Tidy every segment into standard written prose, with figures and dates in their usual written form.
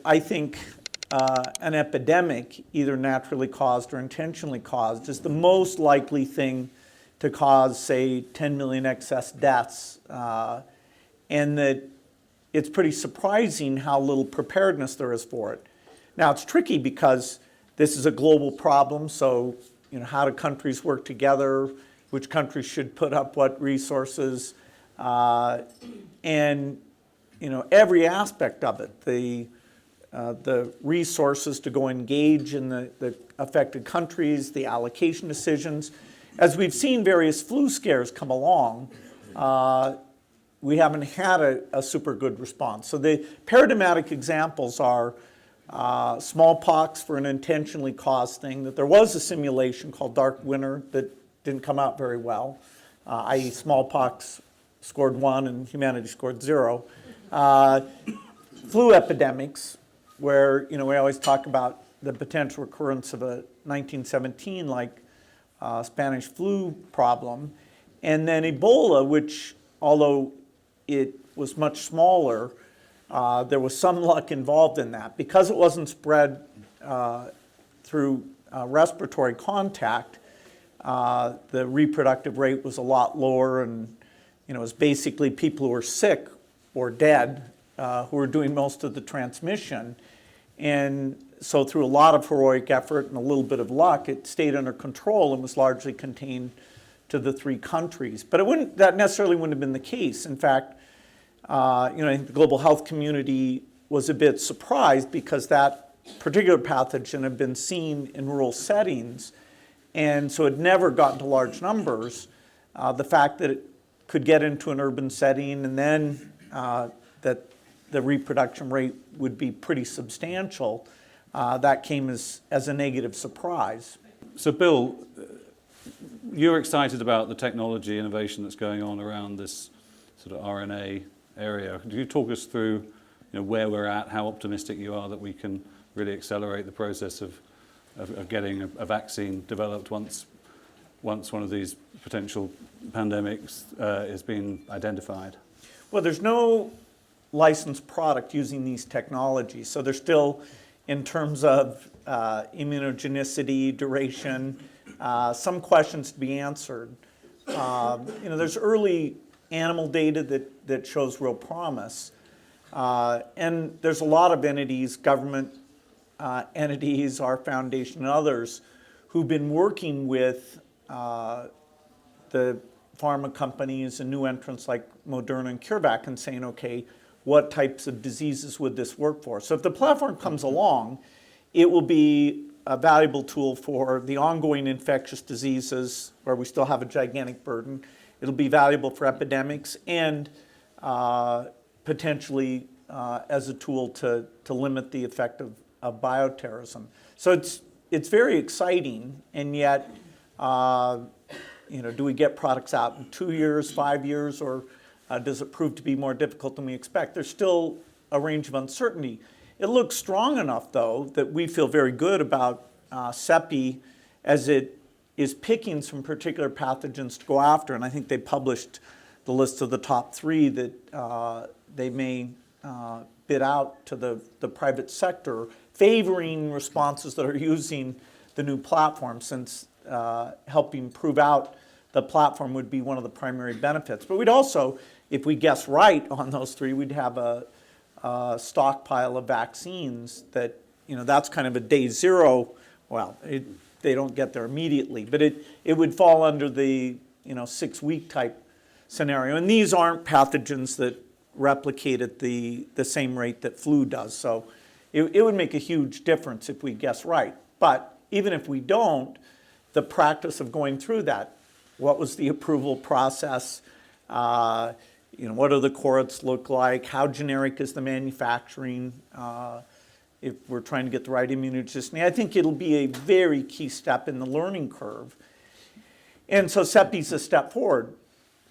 I think an epidemic, either naturally caused or intentionally caused, is the most likely thing to cause, say, 10 million excess deaths, and that it's pretty surprising how little preparedness there is for it. Now, it's tricky because this is a global problem, so how do countries work together? Which countries should put up what resources? And every aspect of it, the resources to go engage in the affected countries, the allocation decisions. As we've seen various flu scares come along, we haven't had a super good response. So the paradigmatic examples are smallpox for an intentionally caused thing, that there was a simulation called Dark Winter that didn't come out very well, i.e. smallpox scored 1 and humanity scored 0. Flu epidemics, where we always talk about the potential recurrence of a 1917 like Spanish flu problem, and then Ebola, which although it was much smaller, there was some luck involved in that. Because it wasn't spread through respiratory contact, the reproductive rate was a lot lower, and it was basically people who were sick or dead who were doing most of the transmission. And so through a lot of heroic effort and a little bit of luck, it stayed under control and was largely contained to the 3 countries. But that necessarily wouldn't have been the case. In fact, I think the global health community was a bit surprised because that particular pathogen had been seen in rural settings, and so it never got into large numbers. The fact that it could get into an urban setting and then that the reproduction rate would be pretty substantial, that came as a negative surprise. So Bill, you're excited about the technology innovation that's going on around this sort of RNA area. Could you talk us through where we're at, how optimistic you are that we can really accelerate the process of getting a vaccine developed once one of these potential pandemics is being identified? Well, there's no licensed product using these technologies, so they're still, in terms of immunogenicity, duration, some questions to be answered. There's early animal data that shows real promise, and there's a lot of entities, government entities, our foundation and others, who've been working with the pharma companies and new entrants like Moderna and CureVac and saying, okay, what types of diseases would this work for? So if the platform comes along, it will be a valuable tool for the ongoing infectious diseases where we still have a gigantic burden. It'll be valuable for epidemics and potentially as a tool to limit the effect of bioterrorism. So it's very exciting, and yet do we get products out in 2 years, 5 years, or does it prove to be more difficult than we expect? There's still a range of uncertainty. It looks strong enough, though, that we feel very good about CEPI as it is picking some particular pathogens to go after. And I think they published the list of the top 3 that they may bid out to the private sector, favoring responses that are using the new platform, since helping prove out the platform would be one of the primary benefits. But we'd also, if we guess right on those 3, we'd have a stockpile of vaccines that, that's kind of a day 0. Well, they don't get there immediately, but it would fall under the 6-week type scenario. And these aren't pathogens that replicate at the same rate that flu does. So it would make a huge difference if we guess right. But even if we don't, the practice of going through that, what was the approval process? What do the cohorts look like? How generic is the manufacturing? If we're trying to get the right immunogenicity, I think it'll be a very key step in the learning curve. And so CEPI's a step forward.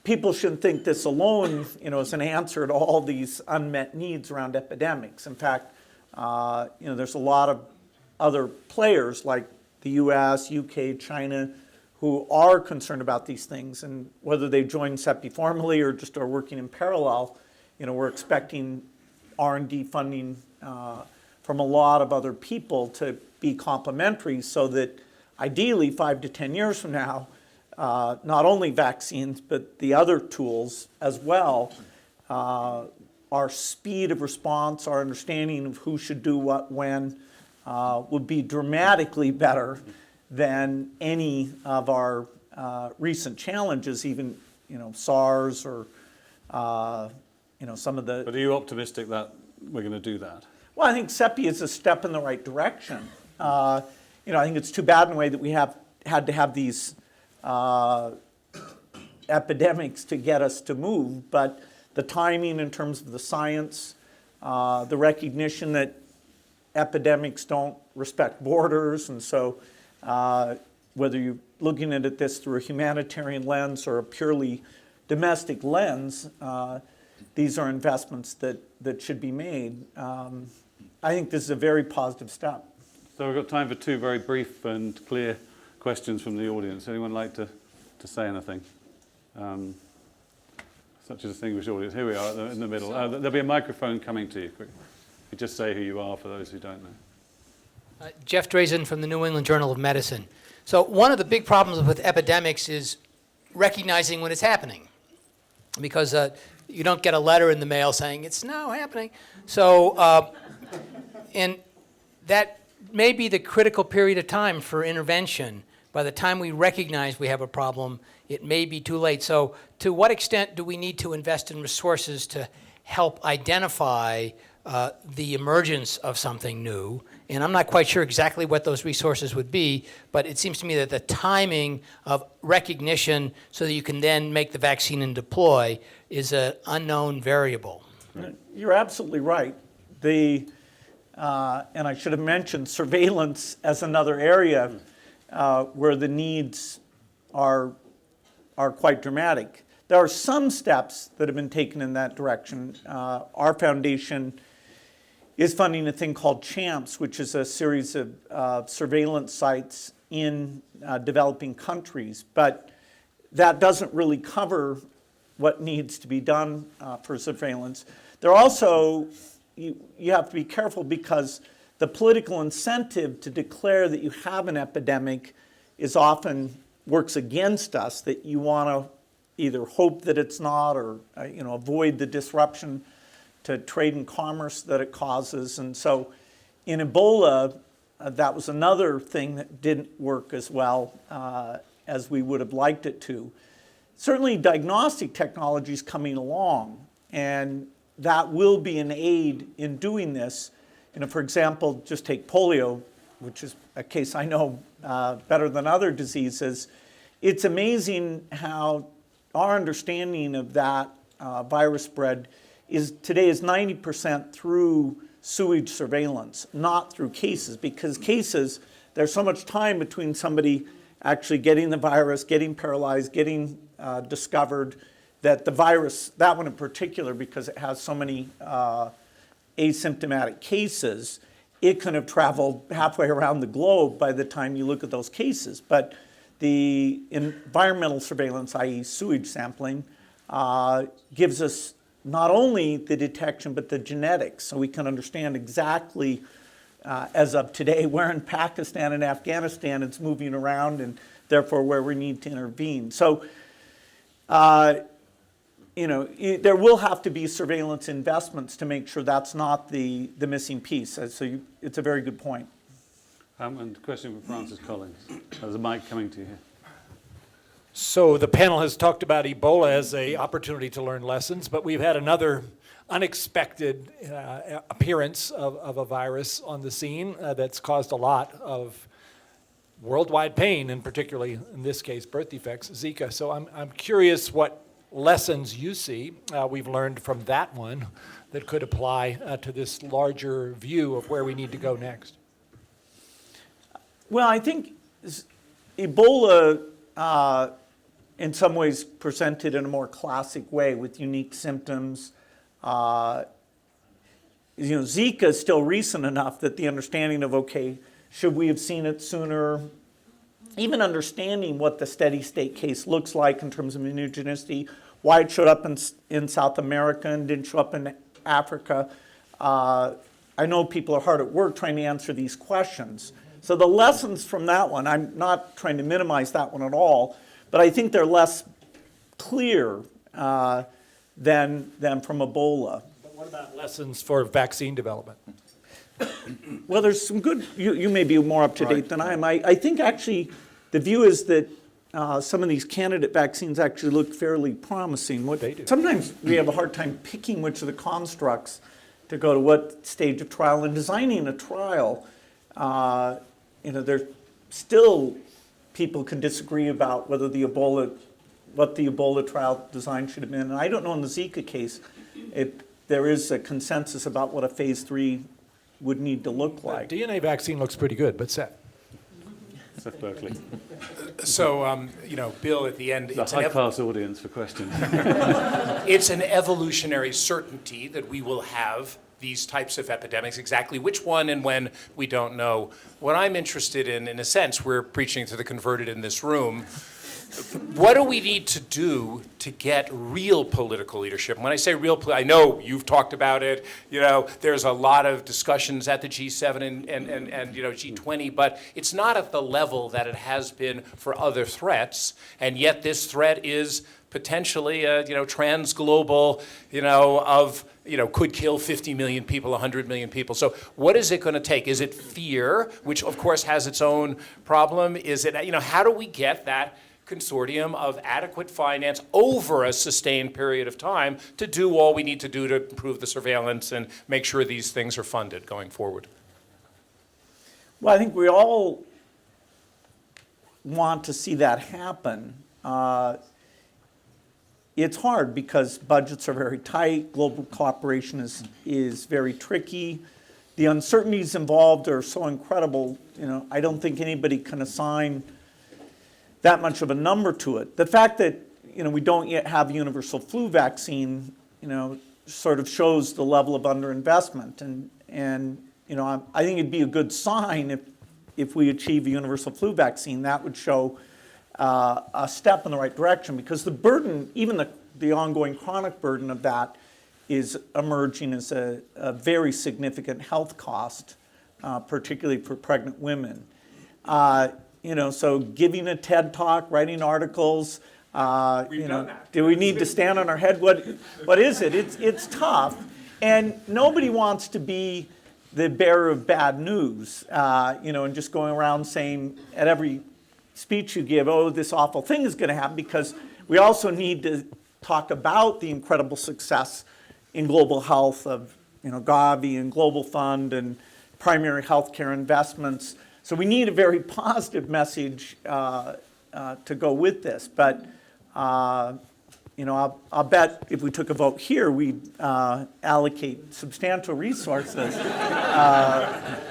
People shouldn't think this alone, is an answer to all these unmet needs around epidemics. In fact, there's a lot of other players like the U.S., UK, China, who are concerned about these things, and whether they've joined CEPI formally or just are working in parallel, we're expecting R&D funding from from a lot of other people to be complementary so that ideally 5 to 10 years from now, not only vaccines, but the other tools as well, our speed of response, our understanding of who should do what when, would be dramatically better than any of our recent challenges, even SARS or some of the. But are you optimistic that we're going to do that? Well, I think CEPI is a step in the right direction. I think it's too bad in a way that we have had to have these epidemics to get us to move, but the timing in terms of the science, the recognition that epidemics don't respect borders, and so whether you're looking at this through a humanitarian lens or a purely domestic lens, these are investments that should be made. I think this is a very positive step. So we've got time for 2 very brief and clear questions from the audience. Anyone like to say anything? Such a distinguished audience. Here we are in the middle. There'll be a microphone coming to you. You just say who you are for those who don't know. Jeff Drazen from the New England Journal of Medicine. So one of the big problems with epidemics is recognizing when it's happening, because you don't get a letter in the mail saying it's now happening. So, and that may be the critical period of time for intervention. By the time we recognize we have a problem, it may be too late. So to what extent do we need to invest in resources to help identify the emergence of something new? And I'm not quite sure exactly what those resources would be, but it seems to me that the timing of recognition so that you can then make the vaccine and deploy is an unknown variable. You're absolutely right. And I should have mentioned surveillance as another area where the needs are quite dramatic. There are some steps that have been taken in that direction. Our foundation is funding a thing called CHAMPS, which is a series of surveillance sites in developing countries. But that doesn't really cover what needs to be done for surveillance. There also, you have to be careful because the political incentive to declare that you have an epidemic is often works against us, that you want to either hope that it's not or avoid the disruption to trade and commerce that it causes. And so in Ebola, that was another thing that didn't work as well as we would have liked it to. Certainly diagnostic technology is coming along, and that will be an aid in doing this. For example, just take polio, which is a case I know better than other diseases. It's amazing how our understanding of that virus spread today is 90% through sewage surveillance, not through cases, because cases, there's so much time between somebody actually getting the virus, getting paralyzed, getting discovered, that the virus, that one in particular, because it has so many asymptomatic cases, it can have traveled halfway around the globe by the time you look at those cases. But the environmental surveillance, i.e. sewage sampling, gives us not only the detection, but the genetics, so we can understand exactly, as of today, where in Pakistan and Afghanistan it's moving around, and therefore where we need to intervene. So, there will have to be surveillance investments to make sure that's not the missing piece. So it's a very good point. And a question from Francis Collins. There's a mic coming to you here. So the panel has talked about Ebola as an opportunity to learn lessons, but we've had another unexpected appearance of a virus on the scene that's caused a lot of worldwide pain, and particularly in this case, birth defects, Zika. So I'm curious what lessons you see we've learned from that one that could apply to this larger view of where we need to go next. Well, I think Ebola, in some ways, presented in a more classic way with unique symptoms. Zika is still recent enough that the understanding of, okay, should we have seen it sooner? Even understanding what the steady state case looks like in terms of immunogenicity, why it showed up in South America and didn't show up in Africa. I I know people are hard at work trying to answer these questions. So the lessons from that one, I'm not trying to minimize that one at all, but I think they're less clear than from Ebola. But what about lessons for vaccine development? Well, there's some good, you may be more up to date than I am. I think actually the view is that some of these candidate vaccines actually look fairly promising. They do. Sometimes we have a hard time picking which of the constructs to go to what stage of trial. And designing a trial, there's still people can disagree about whether what the Ebola trial design should have been. And I don't know in the Zika case if there is a consensus about what a phase 3 would need to look like. The DNA vaccine looks pretty good, but Seth. Seth Berkeley. So, Bill, at the end, It's a high-class audience for questions. it's an evolutionary certainty that we will have these types of epidemics. Exactly which one and when, we don't know. What I'm interested in a sense, we're preaching to the converted in this room. What do we need to do to get real political leadership? And when I say real, I know you've talked about it. There's a lot of discussions at the G7 and G20, but it's not at the level that it has been for other threats. And yet this threat is potentially trans-global, could kill 50 million people, 100 million people. So what is it going to take? Is it fear, which of course has its own problem? Is it, how do we get that consortium of adequate finance over a sustained period of time to do all we need to do to improve the surveillance and make sure these things are funded going forward? Well, I think we all want to see that happen. It's hard because budgets are very tight, global cooperation is very tricky. The uncertainties involved are so incredible, I don't think anybody can assign that much of a number to it. The fact that we don't yet have a universal flu vaccine, sort of shows the level of underinvestment, and I think it'd be a good sign if we achieve a universal flu vaccine. That would show a step in the right direction, because the burden, even the ongoing chronic burden of that, is emerging as a very significant health cost, particularly for pregnant women. So giving a TED talk, writing articles, We've done that. do we need to stand on our head? What is it? It's tough, and nobody wants to be the bearer of bad news, and just going around saying at every speech you give, oh, this awful thing is going to happen, because we also need to talk about the incredible success in global health of Gavi and Global Fund and primary health care investments. So we need a very positive message to go with this. But I'll bet if we took a vote here, we'd allocate substantial resources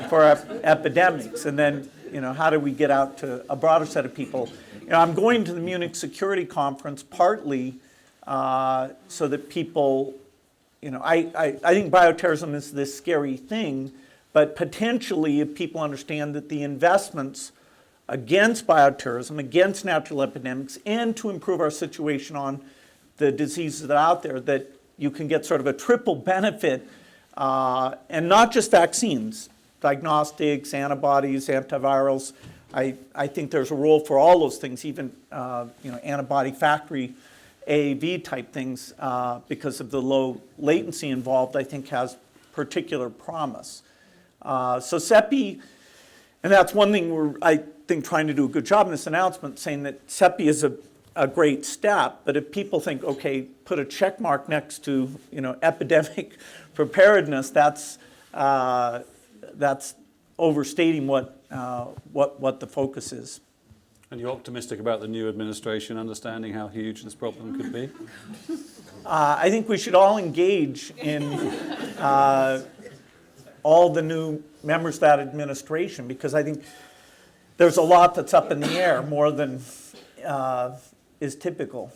for epidemics. And then how do we get out to a broader set of people? I'm going to the Munich Security Conference partly so that people, I think bioterrorism is this scary thing, but potentially if people understand that the investments against bioterrorism, against natural epidemics, and to improve our situation on the diseases that are out there, that you can get sort of a triple benefit, and not just vaccines, diagnostics, antibodies, antivirals. I think there's a role for all those things, even antibody factory AAV type things, because of the low latency involved, I think has particular promise. So CEPI, and that's one thing we're, I think, trying to do a good job in this announcement, saying that CEPI is a great step, but if people think, okay, put a check mark next to epidemic preparedness, that's overstating what the focus is. And you're optimistic about the new administration understanding how huge this problem could be? I think we should all engage in all the new members of that administration, because I think there's a lot that's up in the air, more than is typical.